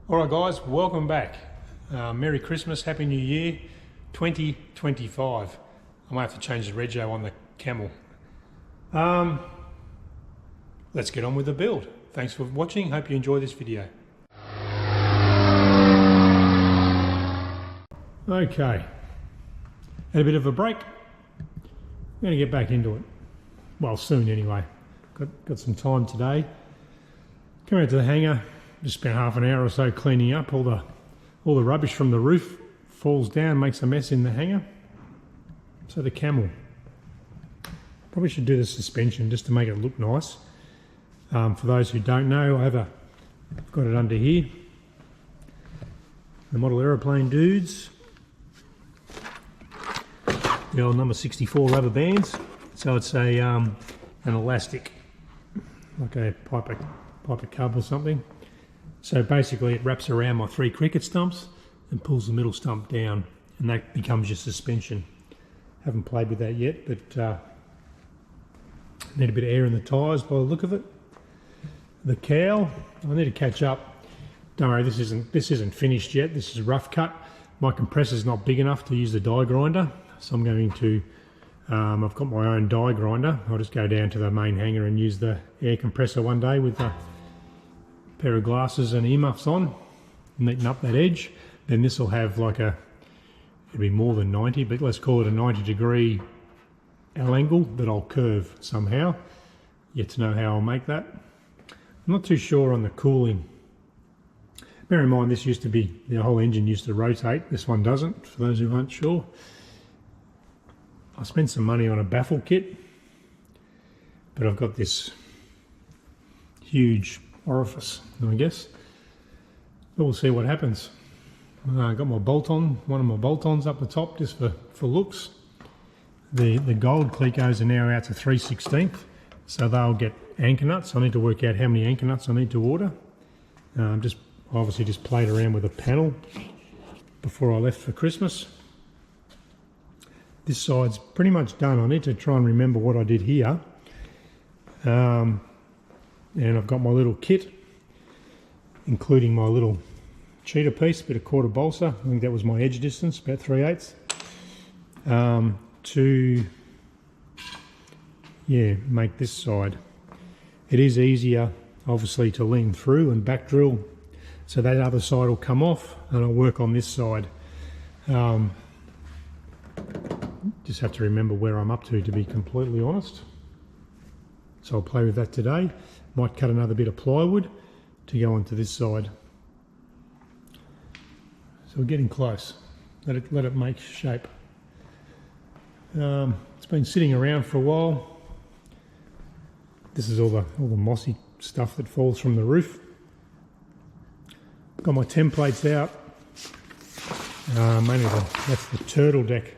Alright guys, welcome back. Merry Christmas, Happy New Year 2025. I might have to change the rego on the Camel. Let's get on with the build. Thanks for watching, hope you enjoy this video. Okay, had a bit of a break. I'm going to get back into it. Well, soon anyway. Got some time today. Come out to the hangar. Just spent half an hour or so cleaning up. All the rubbish from the roof falls down, makes a mess in the hangar. So the Camel. Probably should do the suspension just to make it look nice. For those who don't know, I've got it under here. The model aeroplane dudes. The old number 64 rubber bands. So it's a an elastic, like a pipe of cub or something. So basically it wraps around my 3 cricket stumps and pulls the middle stump down, and that becomes your suspension. Haven't played with that yet, but need a bit of air in the tyres by the look of it. The cowl, I need to catch up. Don't worry, this isn't finished yet. This is rough cut. My compressor's not big enough to use the die grinder, so I'm going to, I've got my own die grinder. I'll just go down to the main hangar and use the air compressor one day with a pair of glasses and earmuffs on, neaten up that edge. Then this will have like it'll be more than 90, but let's call it a 90-degree L angle that I'll curve somehow. Yet to know how I'll make that. I'm not too sure on the cooling. Bear in mind, this used to be, the whole engine used to rotate. This one doesn't, for those who aren't sure. I spent some money on a baffle kit, but I've got this huge orifice, I guess. But we'll see what happens. I got my bolt-on, one of my bolt-ons up the top just for looks. The gold clecos are now out to 3/16, so they'll get anchor nuts. I need to work out how many anchor nuts I need to order. Obviously just played around with a panel before I left for Christmas. This side's pretty much done. I need to try and remember what I did here. And I've got my little kit, including my little cheater piece, bit of quarter balsa. I think that was my edge distance, about 3/8. To make this side. It is easier, obviously, to lean through and back drill, so that other side will come off, and I'll work on this side. Just have to remember where I'm up to be completely honest. So I'll play with that today. Might cut another bit of plywood to go onto this side. So we're getting close. Let it make shape. It's been sitting around for a while. This is all the mossy stuff that falls from the roof. Got my templates out. Mainly that's the turtle deck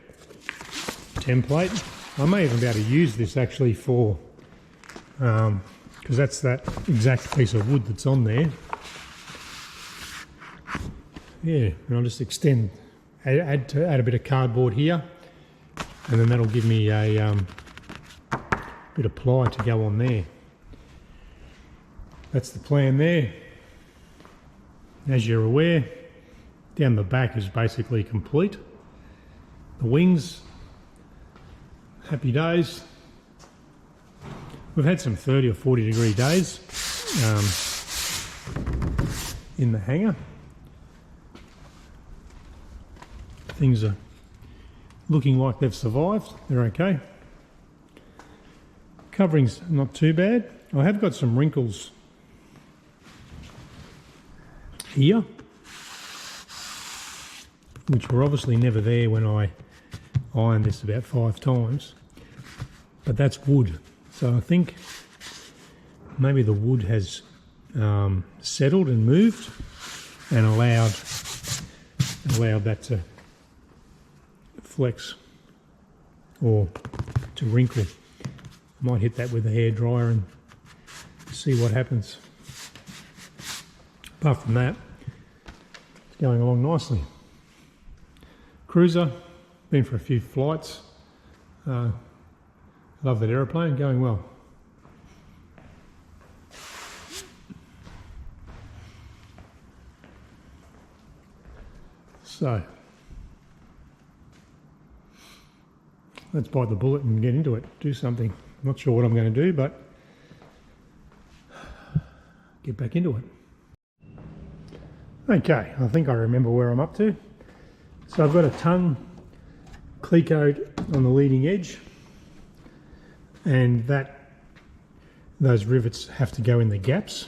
template. I may even be able to use this actually for, because that's that exact piece of wood that's on there. Yeah, and I'll just add a bit of cardboard here, and then that'll give me a bit of ply to go on there. That's the plan there. As you're aware, down the back is basically complete. The wings, happy days. We've had some 30 or 40 degree days in the hangar. Things are looking like they've survived. They're okay. Covering's not too bad. I have got some wrinkles here, which were obviously never there when I ironed this about 5 times. But that's wood. So I think maybe the wood has settled and moved and allowed that to flex or to wrinkle. I might hit that with a hairdryer and see what happens. Apart from that, it's going along nicely. Cruiser, been for a few flights. Love that aeroplane, going well. So let's bite the bullet and get into it, do something. I'm not sure what I'm going to do, but get back into it. Okay, I think I remember where I'm up to. So I've got a tongue clecoed on the leading edge, and those rivets have to go in the gaps,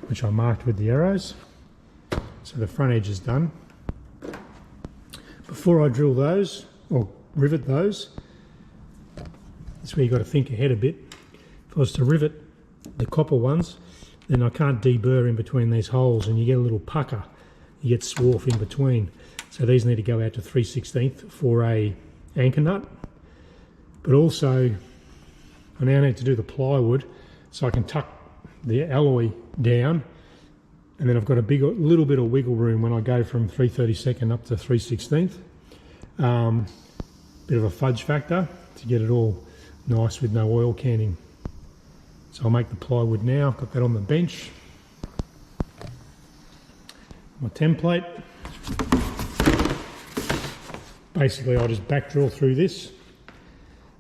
which I marked with the arrows. So the front edge is done. Before I drill those or rivet those, that's where you've got to think ahead a bit. If I was to rivet the copper ones, then I can't deburr in between these holes, and you get a little pucker, you get swarf in between. So these need to go out to 3/16 for a anchor nut. But also I now need to do the plywood so I can tuck the alloy down, and then I've got a little bit of wiggle room when I go from 3/32 up to 3/16. Bit of a fudge factor to get it all nice with no oil canning. So I'll make the plywood now. I've got that on the bench. My template. Basically I'll just back drill through this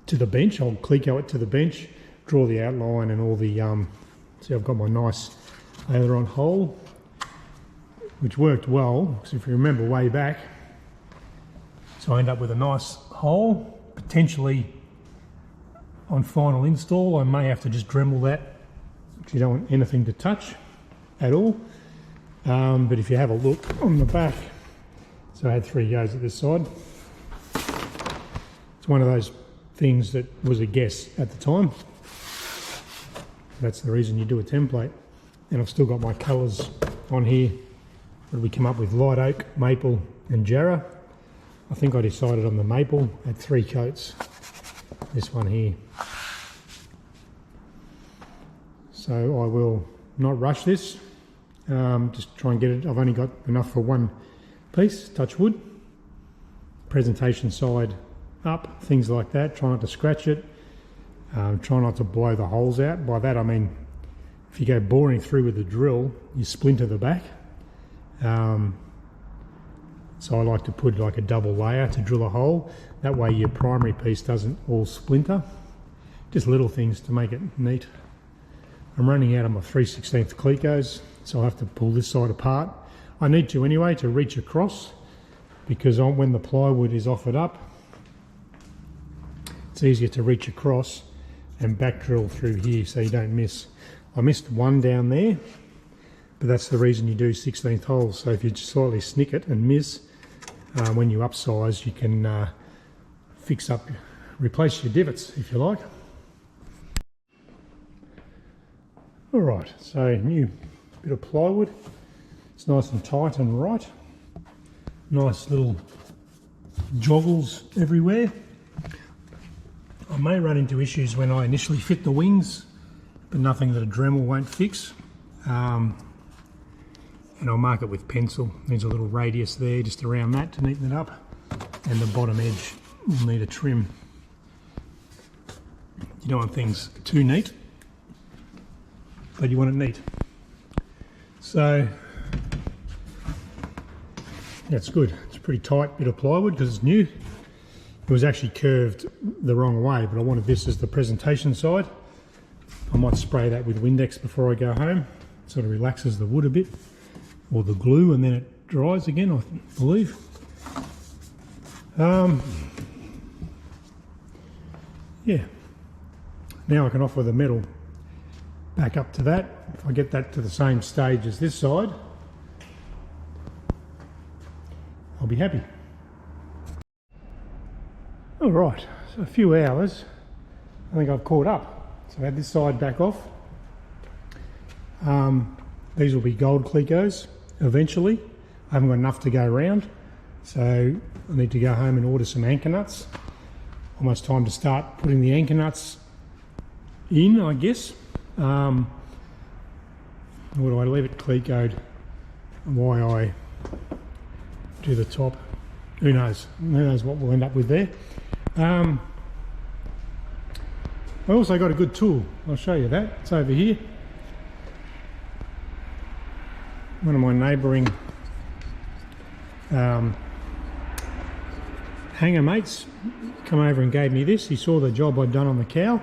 to the bench. I'll cleco it to the bench, draw the outline and all the, see I've got my nice aileron hole, which worked well, because if you remember way back, so I end up with a nice hole. Potentially on final install I may have to just Dremel that, because you don't want anything to touch at all. But if you have a look on the back, so I had 3 goes at this side. It's one of those things that was a guess at the time. That's the reason you do a template. And I've still got my colours on here. What did we come up with? Light oak, maple and jarrah. I think I decided on the maple at 3 coats. This one here. So I will not rush this. Just try and get it. I've only got enough for one piece, touch wood. Presentation side up, things like that. Try not to scratch it. Try not to blow the holes out. By that I mean, if you go boring through with the drill, you splinter the back. So I like to put like a double layer to drill a hole. That way your primary piece doesn't all splinter. Just little things to make it neat. I'm running out of my 3/16 clecos, so I have to pull this side apart. I need to anyway to reach across, because when the plywood is offered up, it's easier to reach across and back drill through here so you don't miss. I missed one down there, but that's the reason you do 16th holes. So if you just slightly snick it and miss, when you upsize, you can fix up, replace your divots if you like. All right, so new bit of plywood. It's nice and tight and right. Nice little joggles everywhere. I may run into issues when I initially fit the wings, but nothing that a Dremel won't fix. And I'll mark it with pencil. There's a little radius there just around that to neaten it up, and the bottom edge will need a trim. You don't want things too neat, but you want it neat. So that's good. It's a pretty tight bit of plywood because it's new. It was actually curved the wrong way, but I wanted this as the presentation side. I might spray that with Windex before I go home. It sort of relaxes the wood a bit, or the glue, and then it dries again, I believe. Yeah. Now I can offer the metal back up to that. If I get that to the same stage as this side, I'll be happy. All right, so a few hours, I think I've caught up. So I had this side back off. These will be gold clecos eventually. I haven't got enough to go around, so I need to go home and order some anchor nuts. Almost time to start putting the anchor nuts in, I guess. Or do I leave it clecoed? Why I do the top? Who knows? Who knows what we'll end up with there. I also got a good tool. I'll show you that. It's over here. One of my neighbouring Hanger mates come over and gave me this. He saw the job I'd done on the cow.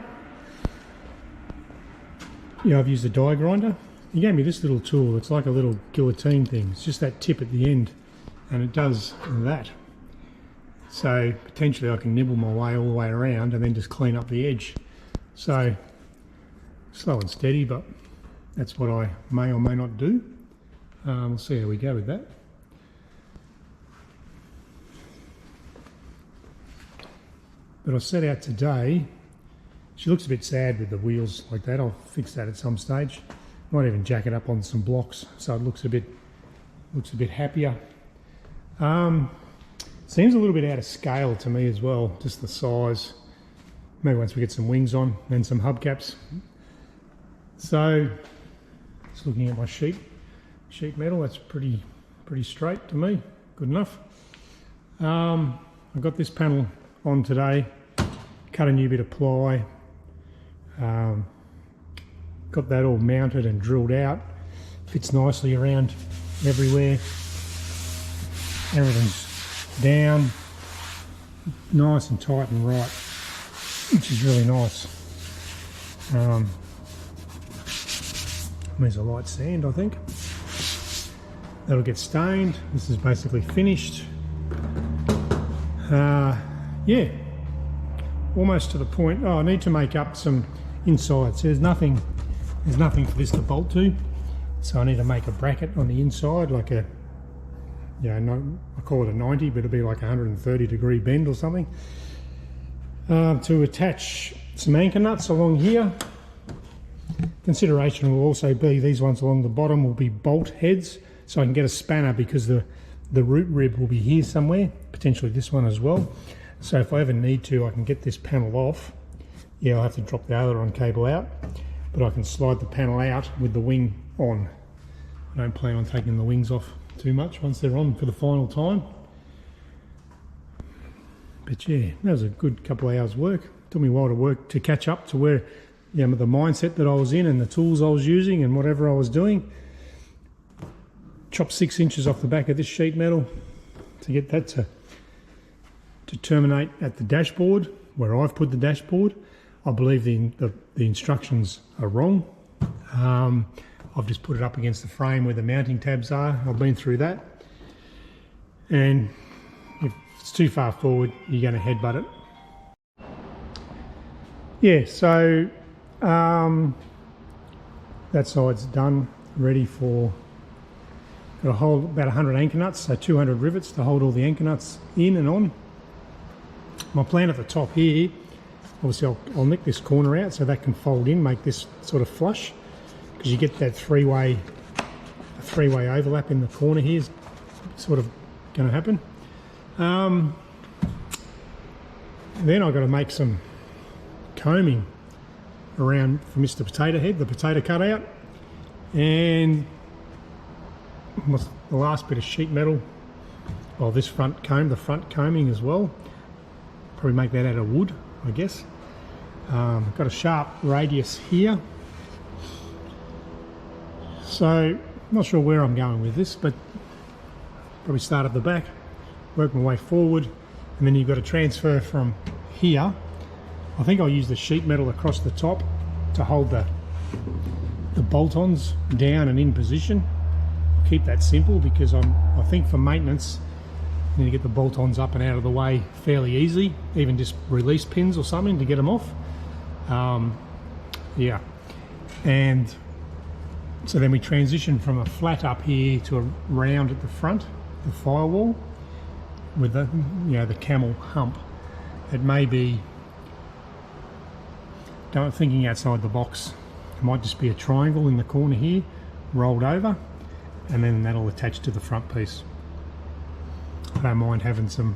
Yeah, I've used a die grinder. He gave me this little tool. It's like a little guillotine thing. It's just that tip at the end, and it does that. So potentially I can nibble my way all the way around and then just clean up the edge. So slow and steady, but that's what I may or may not do. We'll see how we go with that. But I set out today. She looks a bit sad with the wheels like that. I'll fix that at some stage. Might even jack it up on some blocks so it looks a bit happier. Seems a little bit out of scale to me as well, just the size. Maybe once we get some wings on and some hubcaps. So, just looking at my sheet metal, that's pretty straight to me. Good enough. I've got this panel on today. Cut a new bit of ply. Got that all mounted and drilled out. Fits nicely around everywhere. Everything's down, nice and tight and right, which is really nice. There's a light sand, I think. That'll get stained. This is basically finished. Yeah, almost to the point. Oh, I need to make up some insides. There's nothing for this to bolt to, so I need to make a bracket on the inside, like a, no, I call it a 90, but it'll be like a 130-degree bend or something. To attach some anchor nuts along here. Consideration will also be these ones along the bottom will be bolt heads, so I can get a spanner because the root rib will be here somewhere, potentially this one as well. So if I ever need to, I can get this panel off. Yeah, I'll have to drop the aileron cable out, but I can slide the panel out with the wing on. I don't plan on taking the wings off too much once they're on for the final time. But yeah, that was a good couple of hours work. Took me a while to catch up to where, the mindset that I was in and the tools I was using and whatever I was doing. Chopped 6 inches off the back of this sheet metal to get that to terminate at the dashboard where I've put the dashboard. I believe the instructions are wrong. I've just put it up against the frame where the mounting tabs are. I've been through that. And if it's too far forward, you're going to headbutt it. Yeah, so that side's done, ready for, got to hold about 100 anchor nuts, so 200 rivets to hold all the anchor nuts in and on. My plan at the top here, obviously I'll nick this corner out so that can fold in, make this sort of flush, because you get that three-way overlap in the corner here is sort of going to happen. Then I've got to make some combing around for Mr. Potato Head, the potato cutout, and the last bit of sheet metal, this front comb, the front combing as well. Probably make that out of wood, I guess. Got a sharp radius here. So, not sure where I'm going with this, but probably start at the back, work my way forward, and then you've got to transfer from here. I think I'll use the sheet metal across the top to hold the bolt-ons down and in position. I'll keep that simple because I think for maintenance, you need to get the bolt-ons up and out of the way fairly easy, even just release pins or something to get them off. Yeah, and so then we transition from a flat up here to a round at the front, the firewall, with the the camel hump. It may be, thinking outside the box, it might just be a triangle in the corner here, rolled over, and then that'll attach to the front piece. I don't mind having some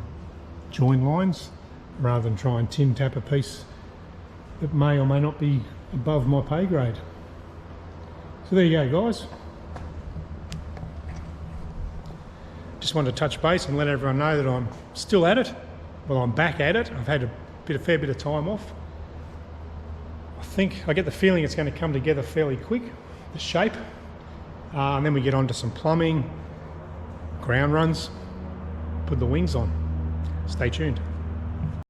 join lines rather than try and tin tap a piece that may or may not be above my pay grade. So there you go, guys. Just wanted to touch base and let everyone know that I'm still at it. Well, I'm back at it. I've had a fair bit of time off. I get the feeling it's going to come together fairly quick, the shape. And then we get on to some plumbing, ground runs, put the wings on. Stay tuned.